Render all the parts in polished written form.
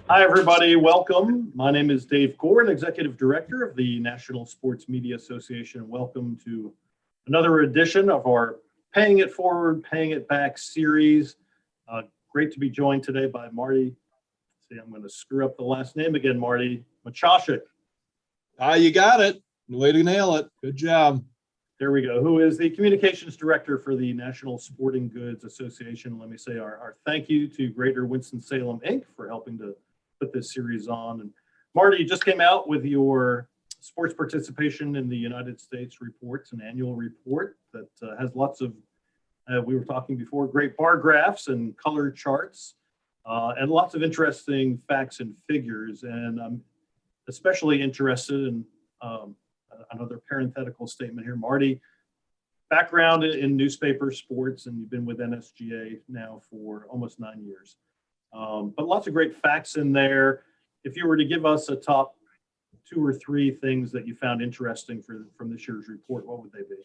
Hi, everybody. Welcome. My name is Dave Gorin, Executive Director of the National Sports Media Association. Welcome to another edition of our Paying It Forward, Paying It Back series. Great to be joined today by Marty. See, I'm going to screw up the last name again, Marty Maciaszek. You got it. Way to nail it. Good job. There we go. Who is the Communications Director for the National Sporting Goods Association. Let me say our thank you to Greater Winston-Salem, Inc. for helping to put this series on. And Marty, you just came out with your sports participation in the United States reports, an annual report that has lots of, we were talking before, great bar graphs and color charts and lots of interesting facts and figures. And I'm especially interested in another parenthetical statement here, Marty, background in newspaper sports, and you've been with NSGA now for almost 9 years. But lots of great facts in there. If you were to give us a top 2 or 3 things that you found interesting from this year's report, what would they be?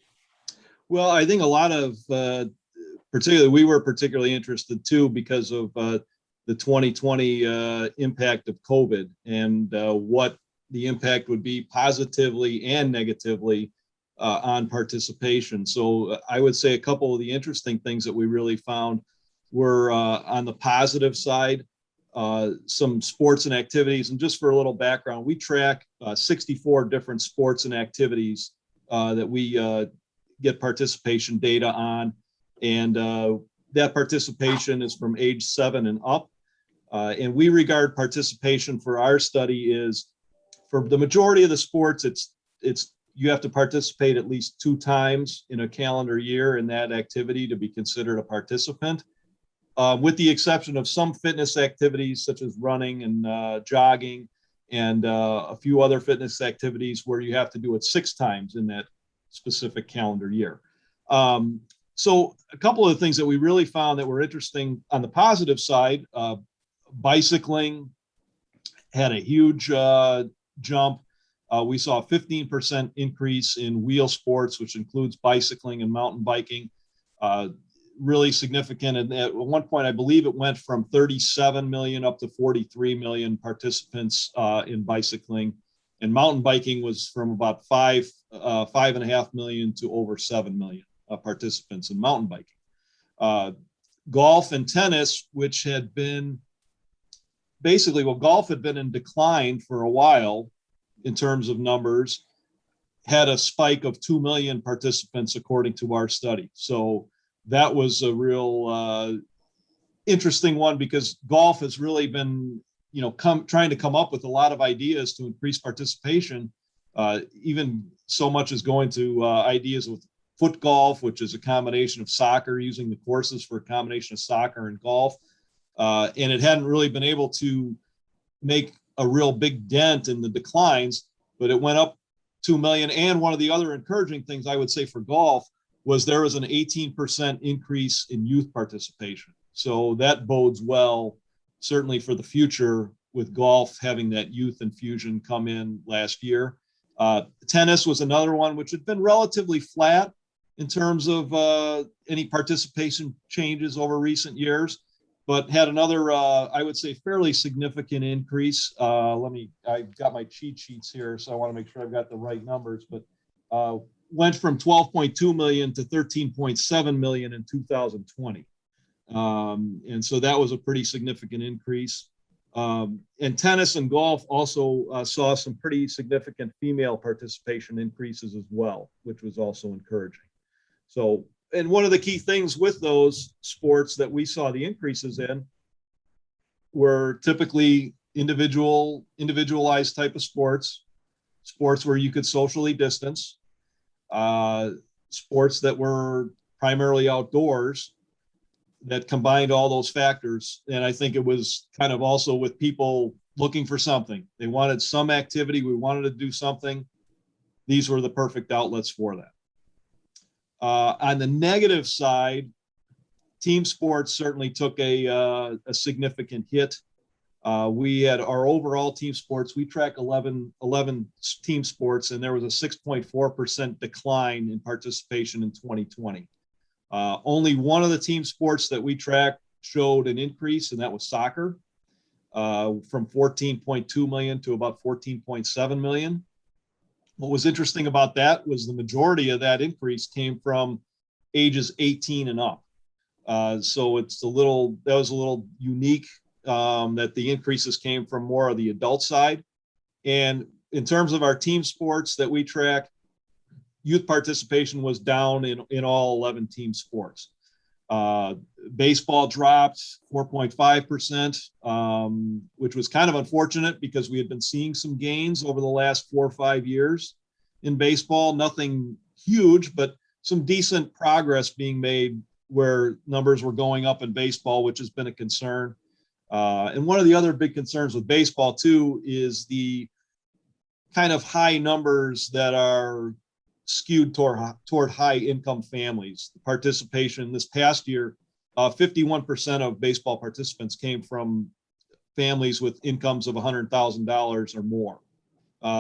Well, I think a lot of, we were particularly interested too because of the 2020 impact of COVID and what the impact would be positively and negatively on participation. So I would say a couple of the interesting things that we really found were on the positive side, some sports and activities. And just for a little background, we track 64 different sports and activities that we get participation data on. And that participation is from age 7 and up. And we regard participation for our study is, for the majority of the sports, it's you have to participate at least 2 times in a calendar year in that activity to be considered a participant, with the exception of some fitness activities such as running and jogging and a few other fitness activities where you have to do it 6 times in that specific calendar year. So a couple of the things that we really found that were interesting on the positive side, bicycling had a huge jump. We saw a 15% increase in wheel sports, which includes bicycling and mountain biking, really significant. And at one point, I believe it went from 37 million up to 43 million participants in bicycling. And mountain biking was from about 5.5 million to over 7 million participants in mountain biking. Golf and tennis, which had been golf had been in decline for a while in terms of numbers, had a spike of 2 million participants according to our study. So that was a real interesting one because golf has really been, trying to come up with a lot of ideas to increase participation. Even so much as going to ideas with foot golf, which is a combination of soccer, using the courses for a combination of soccer and golf. And it hadn't really been able to make a real big dent in the declines, but it went up 2 million. And one of the other encouraging things I would say for golf was there was an 18% increase in youth participation. So that bodes well, certainly for the future with golf having that youth infusion come in last year. Tennis was another one which had been relatively flat in terms of any participation changes over recent years, but had another, I would say, fairly significant increase. I've got my cheat sheets here, so I want to make sure I've got the right numbers, but went from 12.2 million to 13.7 million in 2020. And so that was a pretty significant increase. And tennis and golf also saw some pretty significant female participation increases as well, which was also encouraging. So, and one of the key things with those sports that we saw the increases in were typically individualized type of sports where you could socially distance, sports that were primarily outdoors that combined all those factors. And I think it was kind of also with people looking for something. They wanted some activity. We wanted to do something. These were the perfect outlets for that. On the negative side, team sports certainly took a significant hit. We had our overall team sports. We track 11 team sports, and there was a 6.4% decline in participation in 2020. Only one of the team sports that we tracked showed an increase, and that was soccer. from 14.2 million to about 14.7 million. What was interesting about that was the majority of that increase came from ages 18 and up. So that was a little unique, that the increases came from more of the adult side. And in terms of our team sports that we track, youth participation was down in all 11 team sports. Baseball dropped 4.5%, which was kind of unfortunate because we had been seeing some gains over the last 4 or 5 years in baseball. Nothing huge, but some decent progress being made where numbers were going up in baseball, which has been a concern. And one of the other big concerns with baseball too is the kind of high numbers that are skewed toward high income families. The participation this past year, 51% of baseball participants came from families with incomes of $100,000 or more.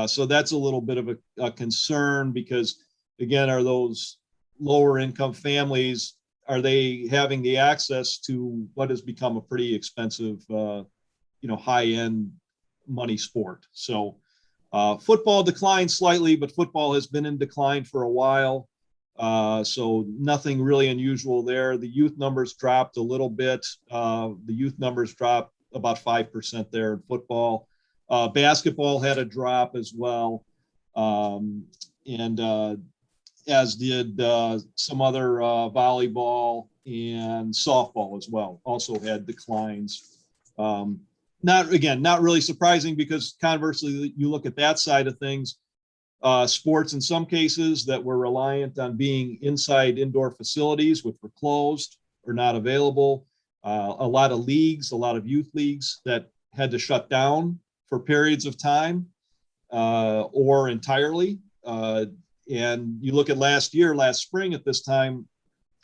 So that's a little bit of a concern because, again, are those lower income families, are they having the access to what has become a pretty expensive, high end money sport? So football declined slightly, but football has been in decline for a while. So nothing really unusual there. The youth numbers dropped a little bit. The youth numbers dropped about 5% there in football. Basketball had a drop as well. And as did some other volleyball and softball as well, also had declines. Not really surprising because conversely, you look at that side of things, sports in some cases that were reliant on being inside indoor facilities, which were closed or not available. A lot of leagues, a lot of youth leagues that had to shut down for periods of time or entirely. And you look at last spring at this time,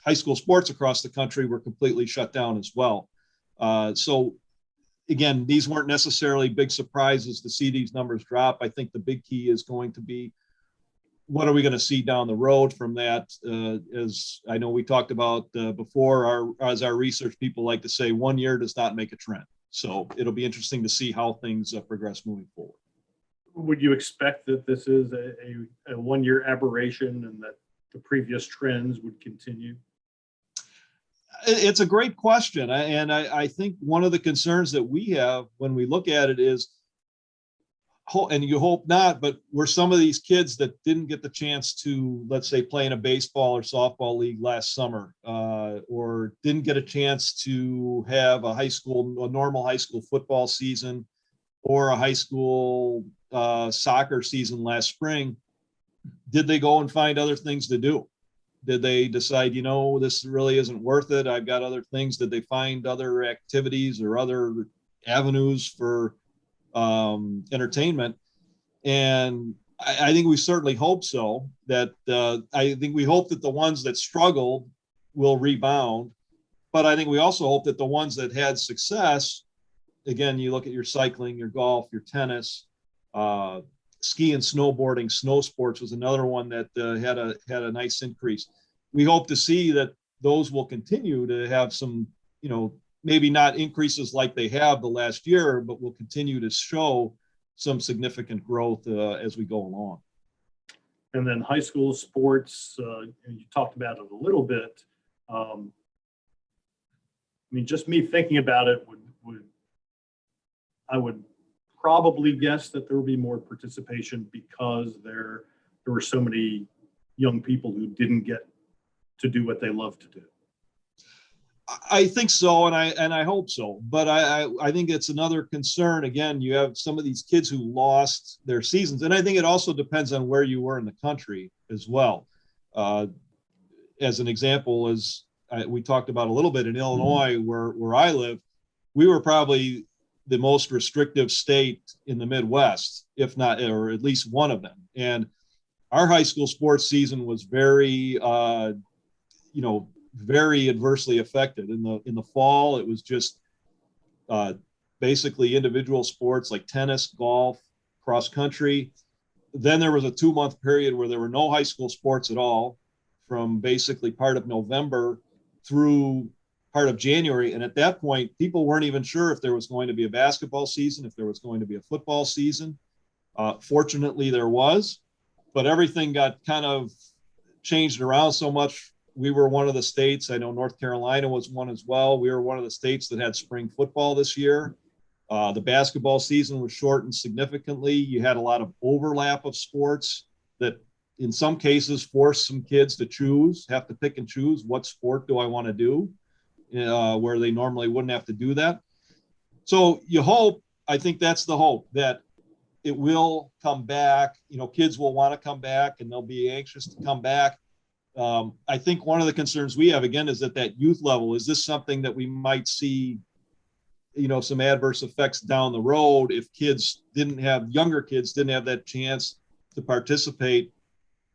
high school sports across the country were completely shut down as well. So again, these weren't necessarily big surprises to see these numbers drop. I think the big key is going to be, what are we going to see down the road from that? As I know we talked about before, as our research people like to say, 1 year does not make a trend. So it'll be interesting to see how things progress moving forward. Would you expect that this is a 1 year aberration and that the previous trends would continue? It's a great question. And I think one of the concerns that we have when we look at it is, and you hope not, but were some of these kids that didn't get the chance to, let's say, play in a baseball or softball league last summer, or didn't get a chance to have a normal high school football season or a high school soccer season last spring, did they go and find other things to do? Did they decide, this really isn't worth it? I've got other things. Did they find other activities or other avenues for entertainment? And I think we certainly hope so. That I think we hope that the ones that struggled will rebound. But I think we also hope that the ones that had success, again, you look at your cycling, your golf, your tennis, ski and snowboarding, snow sports was another one that had a nice increase. We hope to see that those will continue to have some, maybe not increases like they have the last year, but will continue to show some significant growth as we go along. And then high school sports, you talked about it a little bit. Just me thinking about it I would probably guess that there will be more participation because there were so many young people who didn't get to do what they love to do. I think so, and I hope so. But I think it's another concern. Again, you have some of these kids who lost their seasons, and I think it also depends on where you were in the country as well. As an example, we talked about a little bit in Illinois, where I live, we were probably the most restrictive state in the Midwest, if not, or at least one of them. And our high school sports season was very, very adversely affected. In the fall, it was just basically individual sports like tennis, golf, cross country. Then there was a 2-month period where there were no high school sports at all, from basically part of November through part of January. And at that point, people weren't even sure if there was going to be a basketball season, if there was going to be a football season. Fortunately, there was, but everything got kind of changed around so much. We were one of the states, I know North Carolina was one as well. We were one of the states that had spring football this year. The basketball season was shortened significantly. You had a lot of overlap of sports that in some cases forced some kids to have to pick and choose what sport do I want to do, where they normally wouldn't have to do that. So you hope, I think that's the hope, that it will come back. Kids will want to come back and they'll be anxious to come back. I think one of the concerns we have, again, is at that youth level. Is this something that we might see, some adverse effects down the road if younger kids didn't have that chance to participate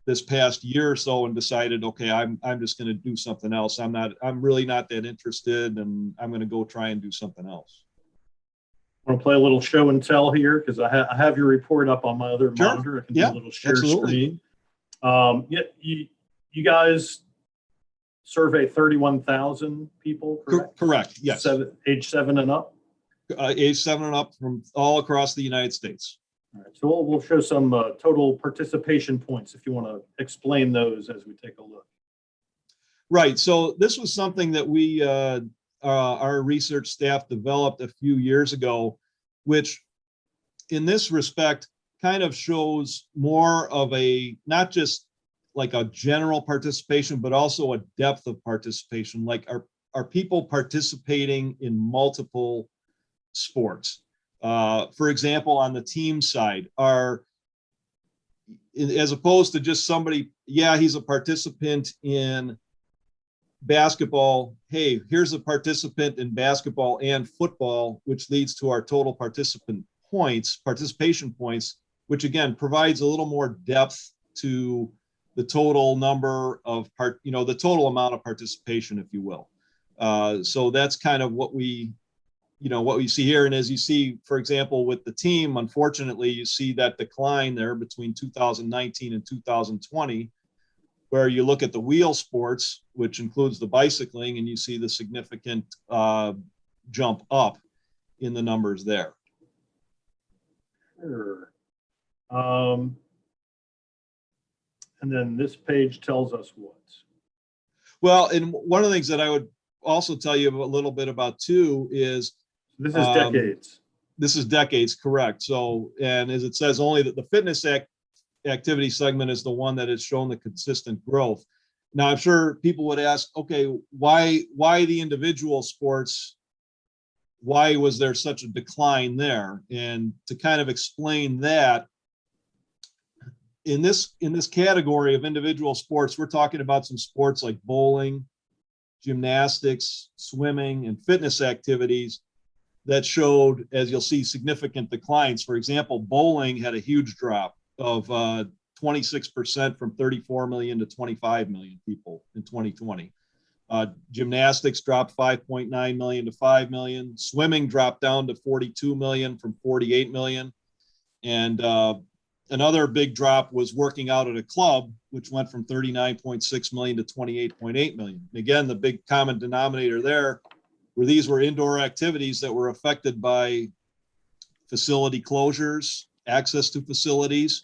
this past year or so and decided, okay, I'm just going to do something else. I'm really not that interested, and I'm going to go try and do something else. I'm going to play a little show and tell here because I have your report up on my other Sure. monitor. I can do a little share Absolutely. screen. You guys survey 31,000 people, correct? Correct. Yes. Age 7 and up. Age 7 and up from all across the United States. All right, so we'll show some total participation points if you want to explain those as we take a look. Right. So this was something that we, our research staff developed a few years ago, which in this respect kind of shows more of not just like a general participation, but also a depth of participation. Like are people participating in multiple sports? For example, on the team side, as opposed to just somebody, he's a participant in basketball. Hey, here's a participant in basketball and football, which leads to our total participation points, which again provides a little more depth to the total number of the total amount of participation, if you will. So that's kind of what we see here. And as you see, for example, with the team, unfortunately, you see that decline there between 2019 and 2020, where you look at the wheel sports, which includes the bicycling, and you see the significant jump up in the numbers there. Sure. And then this page tells us what? Well, and one of the things that I would also tell you a little bit about too is this is decades. This is decades, correct. So, and as it says, only that the fitness activity segment is the one that has shown the consistent growth. Now, I'm sure people would ask, okay, why the individual sports? Why was there such a decline there? And to kind of explain that, in this category of individual sports, we're talking about some sports like bowling, gymnastics, swimming, and fitness activities that showed, as you'll see, significant declines. For example, bowling had a huge drop of 26% from 34 million to 25 million people in 2020. Gymnastics dropped 5.9 million to 5 million. Swimming dropped down to 42 million from 48 million. And another big drop was working out at a club, which went from 39.6 million to 28.8 million. And again, the big common denominator there were these were indoor activities that were affected by facility closures, access to facilities.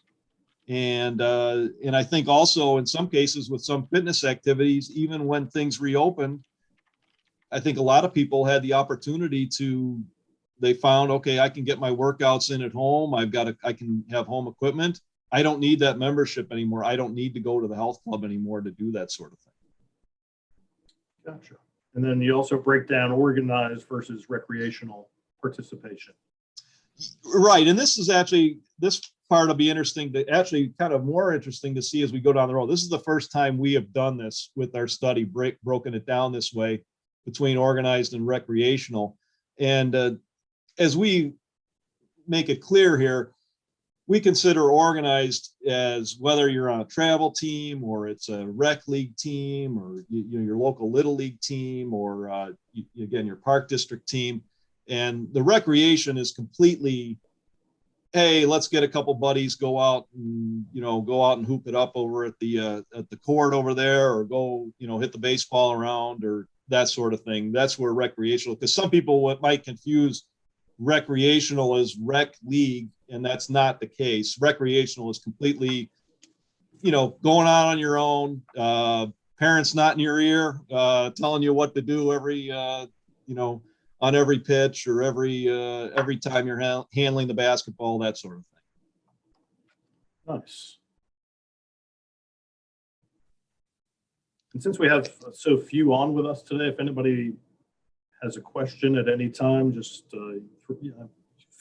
And I think also in some cases with some fitness activities, even when things reopened, I think a lot of people had the opportunity they found, okay, I can get my workouts in at home. I can have home equipment. I don't need that membership anymore. I don't need to go to the health club anymore to do that sort of thing. Gotcha. And then you also break down organized versus recreational participation. Right. And this part will be interesting to actually kind of more interesting to see as we go down the road. This is the first time we have done this with our study, broken it down this way between organized and recreational. And as we make it clear here, we consider organized as whether you're on a travel team or it's a rec league team or your local little league team or again, your park district team. And the recreation is completely, hey, let's get a couple buddies, go out and hoop it up over at the court over there, or go, hit the baseball around, or that sort of thing. That's where recreational, because some people might confuse recreational as rec league, and that's not the case. Recreational is completely, going on your own, parents not in your ear, telling you what to do every, on every pitch or every time you're handling the basketball, that sort of thing. Nice. And since we have so few on with us today, if anybody has a question at any time, just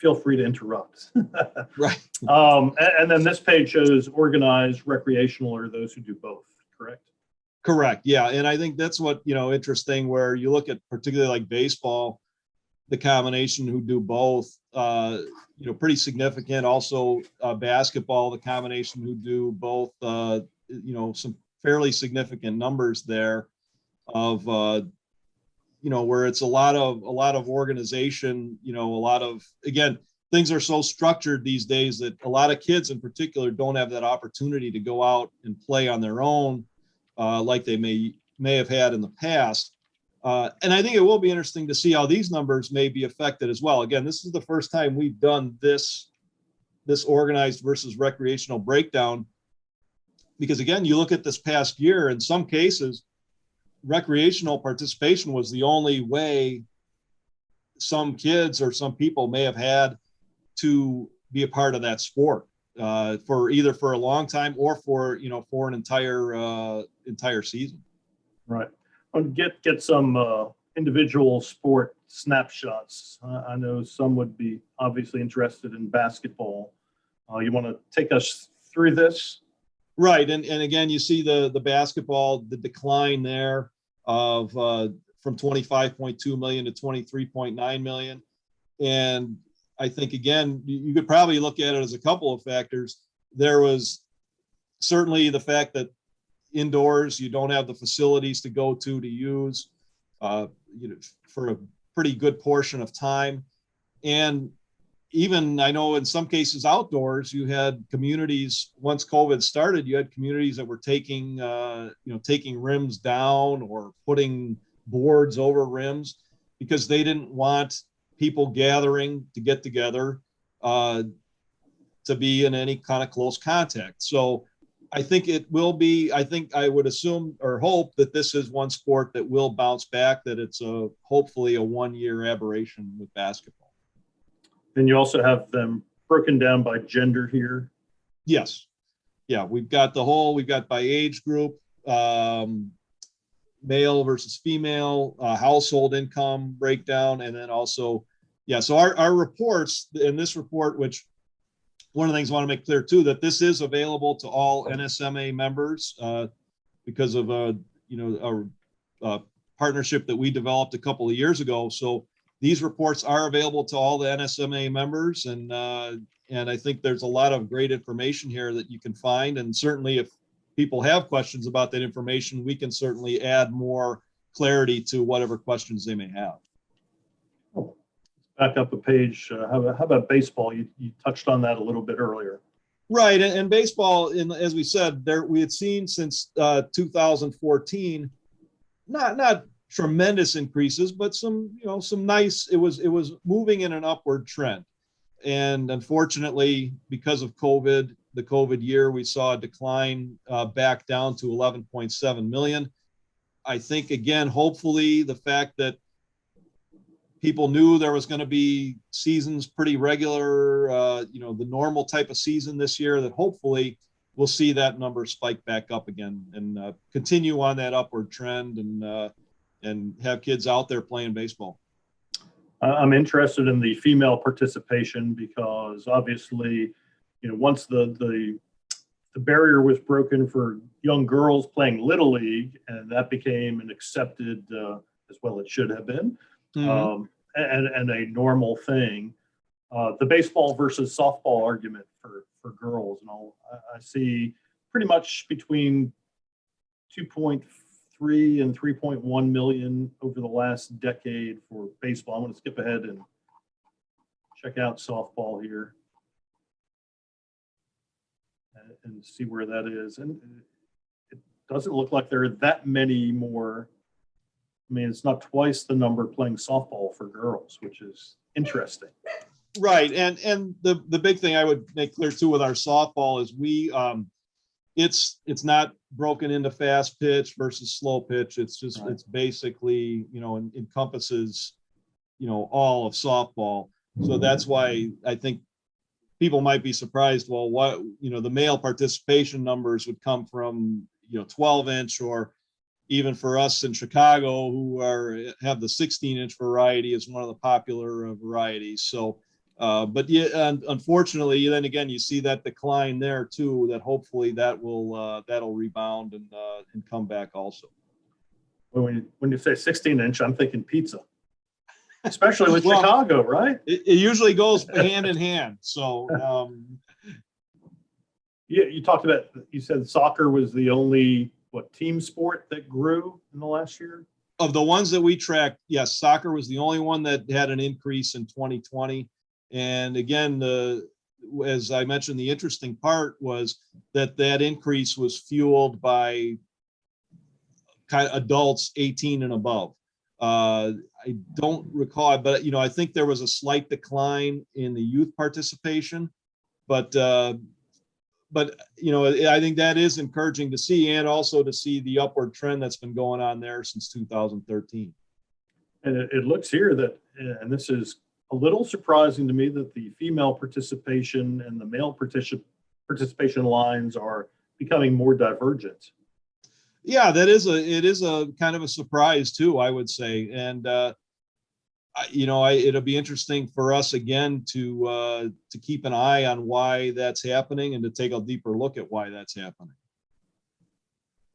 feel free to interrupt. Right. And then this page shows organized, recreational, or those who do both, correct? Correct. Yeah. And I think that's what, interesting, where you look at particularly like baseball, the combination who do both, pretty significant. Also basketball, the combination who do both, some fairly significant numbers there of, where it's a lot of organization, a lot of, again, things are so structured these days that a lot of kids in particular don't have that opportunity to go out and play on their own, like they may have had in the past. And I think it will be interesting to see how these numbers may be affected as well. Again, this is the first time we've done this organized versus recreational breakdown, because again, you look at this past year, in some cases, recreational participation was the only way some kids or some people may have had to be a part of that sport, for either for a long time or for an entire season. Right. I'll get some individual sport snapshots. I know some would be obviously interested in basketball. You want to take us through this? Right. And again, you see the basketball, the decline there of from 25.2 million to 23.9 million. And I think, again, you could probably look at it as a couple of factors. There was certainly the fact that indoors, you don't have the facilities to go to use, for a pretty good portion of time. And even, I know in some cases outdoors, you had communities, once COVID started, you had communities that were taking rims down or putting boards over rims because they didn't want people gathering to get together, to be in any kind of close contact. So I think I would assume or hope that this is one sport that will bounce back, that it's hopefully a 1-year aberration with basketball. And you also have them broken down by gender here. Yes. Yeah. We've got by age group, male versus female, household income breakdown. And then also, so our reports in this report, which one of the things I want to make clear too, that this is available to all NSMA members, because of a partnership that we developed a couple of years ago. So these reports are available to all the NSMA members, and I think there's a lot of great information here that you can find. And certainly, if people have questions about that information, we can certainly add more clarity to whatever questions they may have. Oh, back up a page. How about baseball? You touched on that a little bit earlier. Right, and baseball, as we said, we had seen since 2014, not tremendous increases, but some nice. It was moving in an upward trend, and unfortunately, because of the COVID year, we saw a decline back down to 11.7 million. I think, again, hopefully, the fact that people knew there was going to be seasons pretty regular, the normal type of season this year, that hopefully we'll see that number spike back up again and continue on that upward trend, and have kids out there playing baseball. I'm interested in the female participation because obviously, once the barrier was broken for young girls playing Little League, and that became an accepted, as well it should have been, and a normal thing, the baseball versus softball argument for girls, and I see pretty much between 2.3 and 3.1 million over the last decade for baseball. I'm going to skip ahead and check out softball here and see where that is. And it doesn't look like there are that many more I mean, it's not twice the number playing softball for girls, which is interesting. Right. And the big thing I would make clear too with our softball is it's not broken into fast pitch versus slow pitch. It's just, Right. it's basically, encompasses, all of softball. So that's why I think people might be surprised. Well, what, the male participation numbers would come from, 12-inch, or even for us in Chicago who have the 16-inch variety is one of the popular varieties. So, but yeah, unfortunately, then again, you see that decline there too, that hopefully that'll rebound and come back also. When you say 16-inch, I'm thinking pizza, especially with Well, Chicago, right? It usually goes hand in hand. So, Yeah, you said soccer was the only, team sport that grew in the last year? of the ones that we tracked, yes, soccer was the only one that had an increase in 2020. And again, as I mentioned, the interesting part was that increase was fueled by kind of adults 18 and above. I don't recall, but I think there was a slight decline in the youth participation, but I think that is encouraging to see, and also to see the upward trend that's been going on there since 2013. And it looks here that, and this is a little surprising to me, that the female participation and the male participation lines are becoming more divergent. Yeah, it is a kind of a surprise too, I would say. And it'll be interesting for us again to keep an eye on why that's happening and to take a deeper look at why that's happening.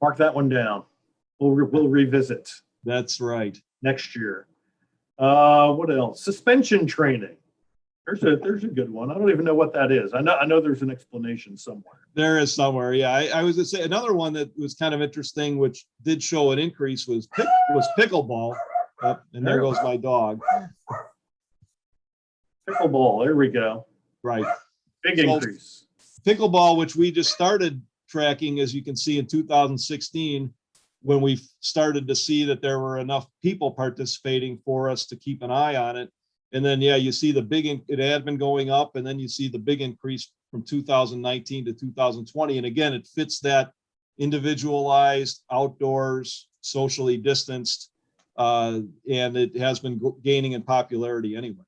Mark that one down. We'll revisit That's right. next year. What else? Suspension training. There's a good one. I don't even know what that is. I know there's an explanation somewhere. There is somewhere. Yeah, I was going to say another one that was kind of interesting, which did show an increase, was pickleball. Oh, and there goes my dog. Pickleball. There we go. Right. Big increase. Pickleball, which we just started tracking, as you can see, in 2016, when we started to see that there were enough people participating for us to keep an eye on it. And then, yeah, you see it had been going up, and then you see the big increase from 2019 to 2020. And again, it fits that individualized, outdoors, socially distanced, and it has been gaining in popularity anyway.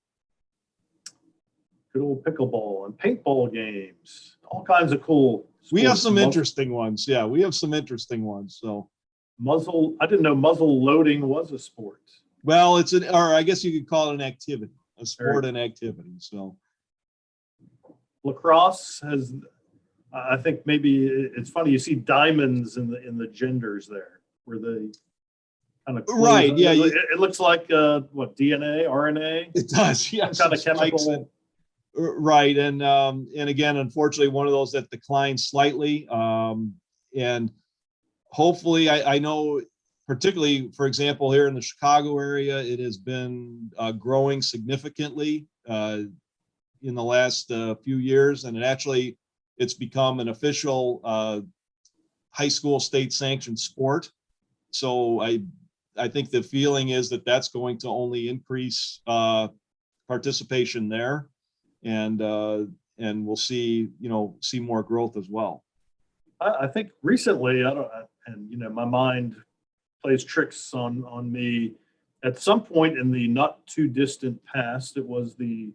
Good old pickleball and paintball games, all kinds of cool. We have some interesting ones. Yeah, we have some interesting ones. So I didn't know muzzle loading was a sport. Well, or I guess you could call it an activity, a sport and activity. So lacrosse has, I think maybe it's funny, you see diamonds in the genders there, where they kind of right. Yeah, it looks like DNA, RNA. It does. Yeah, some kind of chemical. Right, and again, unfortunately, one of those that declined slightly, and hopefully, I know, particularly, for example, here in the Chicago area, it has been growing significantly in the last few years, and it's become an official high school state sanctioned sport. So I think the feeling is that that's going to only increase participation there, and we'll see more growth as well. I think recently, my mind plays tricks on me. At some point in the not too distant past, it was the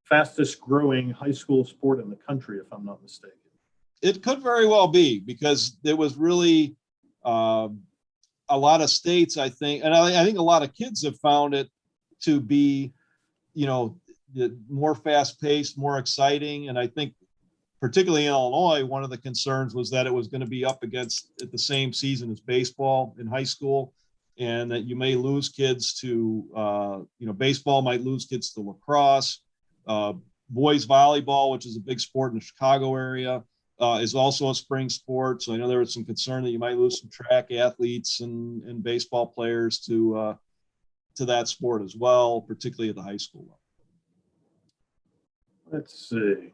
fastest growing high school sport in the country, if I'm not mistaken. It could very well be, because there was really a lot of states, I think, and I think a lot of kids have found it to be, more fast paced, more exciting. And I think particularly in Illinois, one of the concerns was that it was going to be up against at the same season as baseball in high school, and that you may lose kids to, baseball might lose kids to lacrosse. Boys volleyball, which is a big sport in the Chicago area, is also a spring sport. So I know there was some concern that you might lose some track athletes and baseball players to that sport as well, particularly at the high school level. Let's see.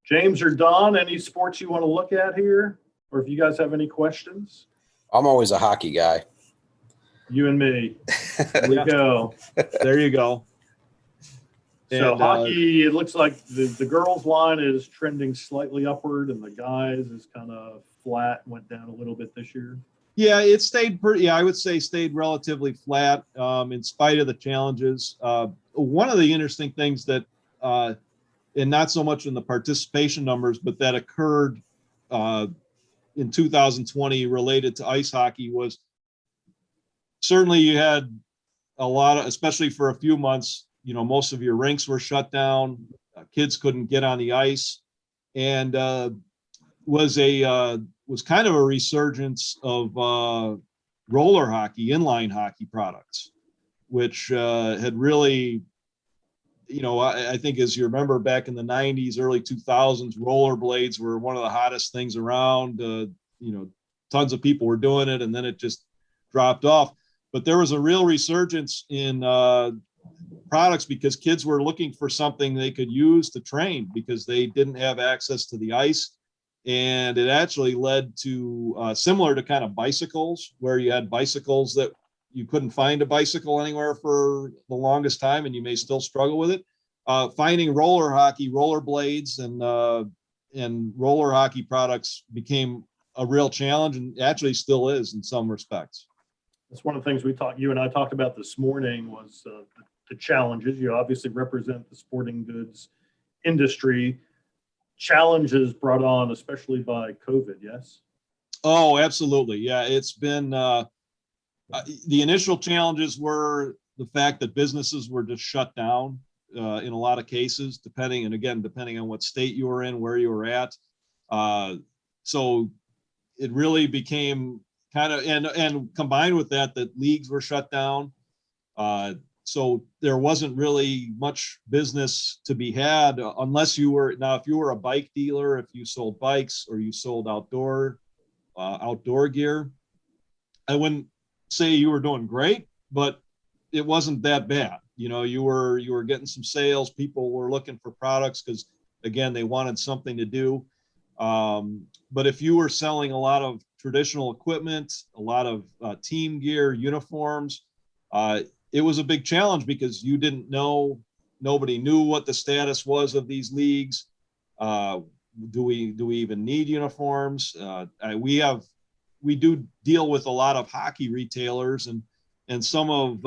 James or Don, any sports you want to look at here? Or if you guys have any questions? I'm always a hockey guy. You and me. There we go. There you go. So And, hockey, it looks like the girls' line is trending slightly upward, and the guys is kind of flat, went down a little bit this year. Yeah, it stayed pretty. Yeah, I would say stayed relatively flat in spite of the challenges. One of the interesting things that, and not so much in the participation numbers, but that occurred in 2020 related to ice hockey was certainly you had a lot of, especially for a few months, most of your rinks were shut down. Kids couldn't get on the ice, and was kind of a resurgence of roller hockey, inline hockey products, which had really, I think as you remember back in the 90s, early 2000s, rollerblades were one of the hottest things around. Tons of people were doing it, and then it just dropped off. But there was a real resurgence in products because kids were looking for something they could use to train because they didn't have access to the ice. And it actually led to similar to kind of bicycles, where you had bicycles that you couldn't find a bicycle anywhere for the longest time, and you may still struggle with it. Finding roller hockey, roller blades, and roller hockey products became a real challenge, and actually still is in some respects. That's one of the things you and I talked about this morning was the challenges. You obviously represent the sporting goods industry. Challenges brought on, especially by COVID, yes? Oh, absolutely. Yeah, it's been the initial challenges were the fact that businesses were just shut down in a lot of cases, depending on what state you were in, where you were at. So it really became kind of, and combined with that leagues were shut down. So there wasn't really much business to be had unless if you were a bike dealer, if you sold bikes or you sold outdoor gear. I wouldn't say you were doing great, but it wasn't that bad. You were getting some sales. People were looking for products because, again, they wanted something to do. But if you were selling a lot of traditional equipment, a lot of team gear, uniforms, it was a big challenge because you didn't know, nobody knew what the status was of these leagues. Do we even need uniforms? We do deal with a lot of hockey retailers, and some of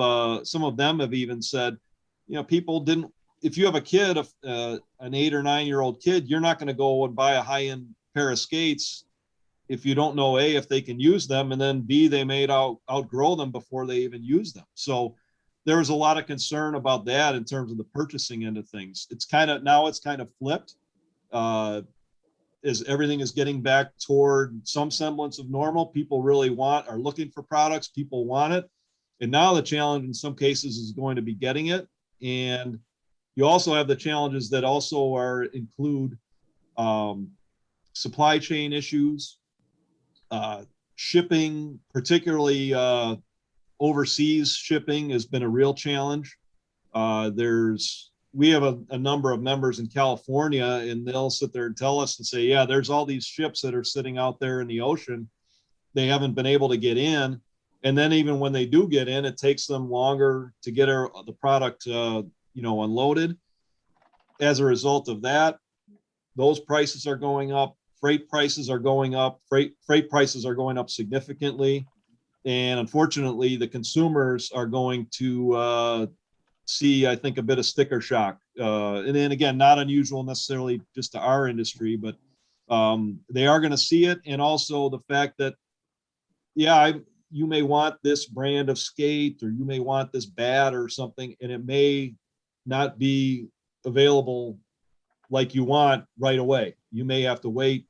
them have even said, people didn't. If you have a kid, an 8 or 9 year old kid, you're not going to go and buy a high end pair of skates if you don't know A, if they can use them, and then B, they may outgrow them before they even use them. So there was a lot of concern about that in terms of the purchasing end of things. It's kind of flipped as everything is getting back toward some semblance of normal. People really are looking for products. People want it. And now the challenge in some cases is going to be getting it. And you also have the challenges that also include supply chain issues, shipping, particularly overseas shipping has been a real challenge. We have a number of members in California, and they'll sit there and tell us and say, yeah, there's all these ships that are sitting out there in the ocean. They haven't been able to get in. And then even when they do get in, it takes them longer to get the product, unloaded. As a result of that, those prices are going up. Freight prices are going up. Freight prices are going up significantly. And unfortunately, the consumers are going to see, I think, a bit of sticker shock. And then again, not unusual necessarily just to our industry, but they are going to see it. And also the fact that, you may want this brand of skate, or you may want this bat or something, and it may not be available like you want right away. You may have to wait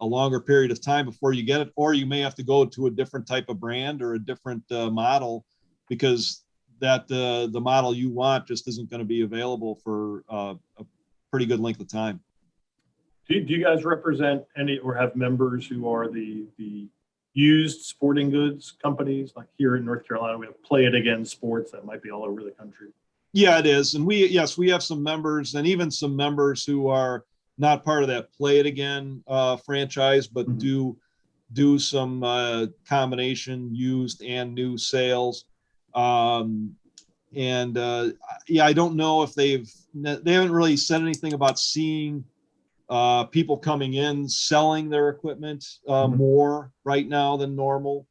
a longer period of time before you get it, or you may have to go to a different type of brand or a different model because the model you want just isn't going to be available for a pretty good length of time. Do you guys represent any or have members who are the used sporting goods companies? Like here in North Carolina, we have Play It Again Sports that might be all over the country. Yeah, it is. And we have some members, and even some members who are not part of that Play It Again franchise, but do do some combination used and new sales. Yeah, I don't know if they haven't really said anything about seeing people coming in selling their equipment more right now than normal.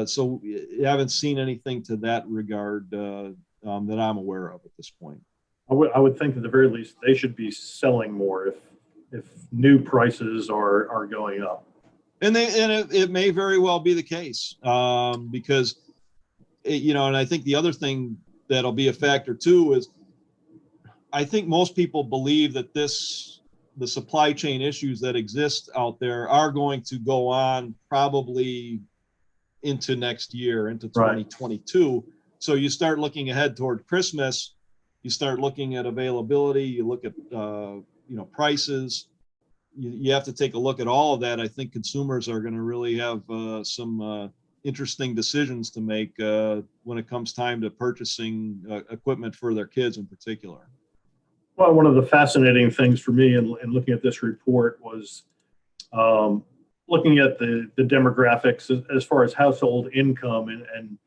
So you haven't seen anything to that regard that I'm aware of at this point. I would think at the very least they should be selling more if new prices are going up. And it may very well be the case because and I think the other thing that'll be a factor too is I think most people believe that the supply chain issues that exist out there are going to go on probably into next year, into 2022. Right. So you start looking ahead toward Christmas, you start looking at availability, you look at prices. You have to take a look at all of that. I think consumers are going to really have some interesting decisions to make when it comes time to purchasing equipment for their kids in particular. Well, one of the fascinating things for me in looking at this report was looking at the demographics as far as household income. And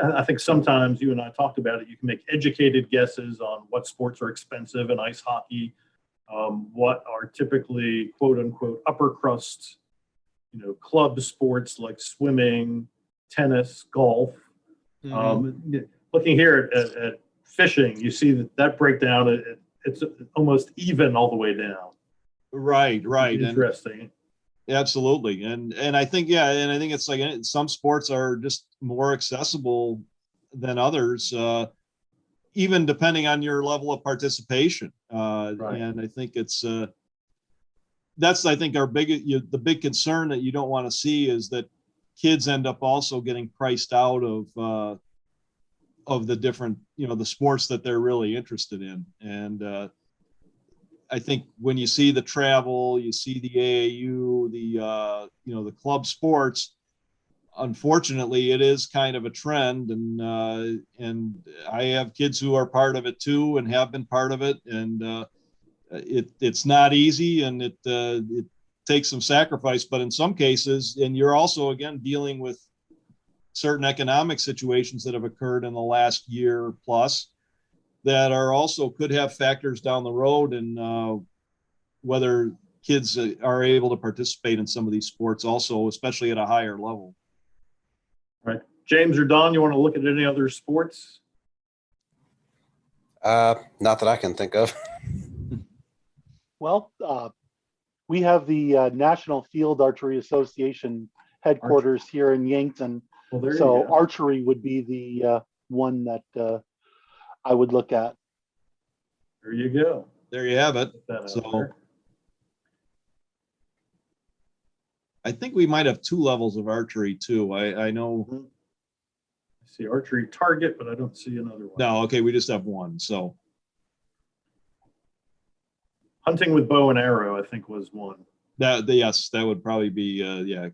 I think sometimes you and I talked about it, you can make educated guesses on what sports are expensive in ice hockey, what are typically quote unquote upper crust, club sports like swimming, tennis, golf. Mm-hmm. Looking here at fishing, you see that breakdown, it's almost even all the way down. Right. Interesting. And, absolutely. And I think, and I think it's like some sports are just more accessible than others, even depending on your level of participation. Right. And I think that's, I think the big concern that you don't want to see is that kids end up also getting priced out of the different, the sports that they're really interested in. And I think when you see the travel, you see the AAU, the club sports, unfortunately, it is kind of a trend. And I have kids who are part of it too, and have been part of it. And it's not easy, and it takes some sacrifice, but in some cases, and you're also, again, dealing with certain economic situations that have occurred in the last year plus that are also could have factors down the road and whether kids are able to participate in some of these sports also, especially at a higher level. Right. James or Don, you want to look at any other sports? Not that I can think of. Well, we have the National Field Archery Association headquarters here in Yankton. Well, so archery would be the one that I would look at. There you go. There you have it. So I think we might have 2 levels of archery too. I know. I see archery target, but I don't see another one. No, okay, we just have one. So hunting with bow and arrow, I think, was one. Yes, that would probably be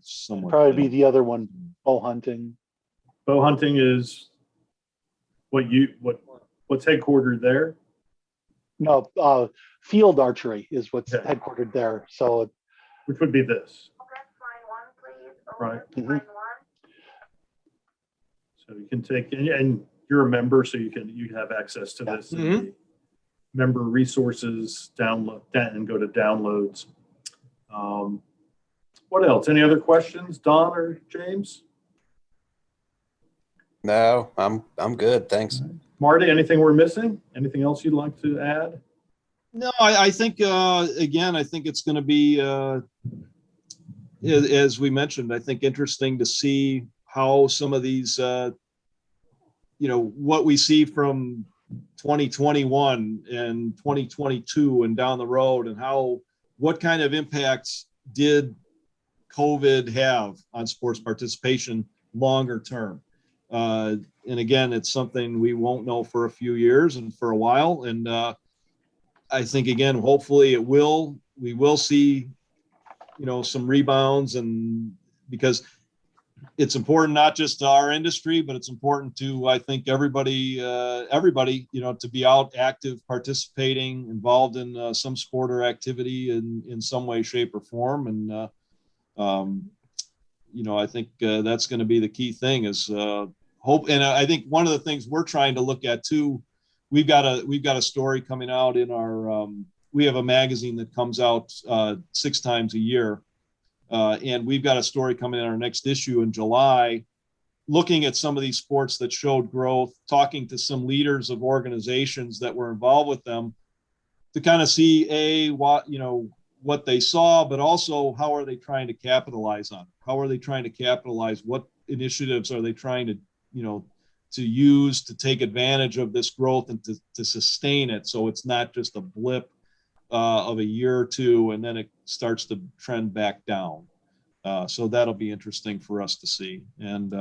somewhat. Probably be the other one. Bow hunting. Bow hunting is what's headquartered there? No, field archery is what's headquartered there. So, which would be this. Right. Mm-hmm. So you can take, and you're a member, so you have access to this. Mm-hmm. Member resources, download that, and go to downloads. What else? Any other questions, Don or James? No, I'm good. Thanks. Right. Marty, anything we're missing? Anything else you'd like to add? No, I think, again, I think it's going to be, as we mentioned, I think interesting to see how some of these, what we see from 2021 and 2022 and down the road, and what kind of impacts did COVID have on sports participation longer term? And again, it's something we won't know for a few years and for a while. And I think, again, hopefully we will see, some rebounds, and because it's important not just to our industry, but it's important to, I think, everybody, to be out active, participating, involved in some sport or activity in some way, shape, or form. And, I think that's going to be the key thing is hope. And I think one of the things we're trying to look at too, we've got a story coming out in our, we have a magazine that comes out 6 times a year. And we've got a story coming in our next issue in July, looking at some of these sports that showed growth, talking to some leaders of organizations that were involved with them to kind of see what they saw, but also how are they trying to capitalize on it? How are they trying to capitalize? What initiatives are they trying to, to use to take advantage of this growth and to sustain it? So it's not just a blip of a year or two, and then it starts to trend back down. So that'll be interesting for us to see. And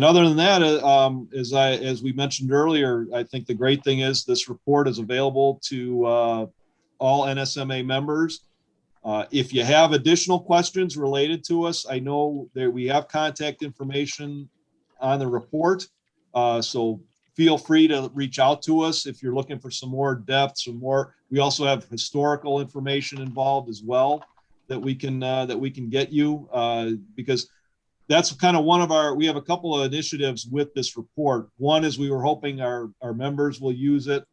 other than that, as we mentioned earlier, I think the great thing is this report is available to all NSMA members. If you have additional questions related to us, I know that we have contact information on the report. So feel free to reach out to us if you're looking for some more depth, some more. We also have historical information involved as well that we can get you because that's kind of one of our. We have a couple of initiatives with this report. One is we were hoping our members will use it,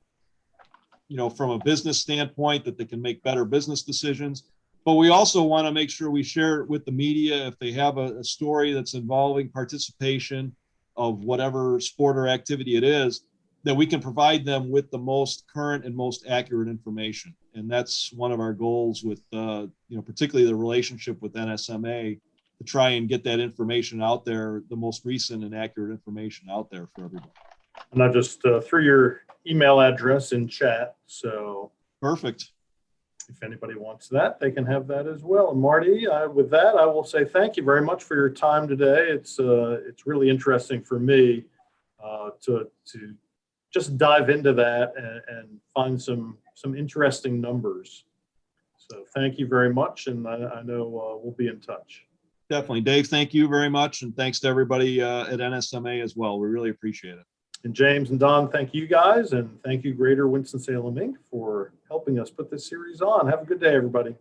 from a business standpoint, that they can make better business decisions. But we also want to make sure we share it with the media if they have a story that's involving participation of whatever sport or activity it is, that we can provide them with the most current and most accurate information. And that's one of our goals with, particularly the relationship with NSMA, to try and get that information out there, the most recent and accurate information out there for everybody. And I just threw your email address in chat. So perfect. If anybody wants that, they can have that as well. And Marty, with that, I will say thank you very much for your time today. It's really interesting for me to just dive into that and find some interesting numbers. So thank you very much, and I know we'll be in touch. Definitely, Dave. Thank you very much, and thanks to everybody at NSMA as well. We really appreciate it. And James and Don, thank you guys, and thank you Greater Winston-Salem Inc. for helping us put this series on. Have a good day, everybody.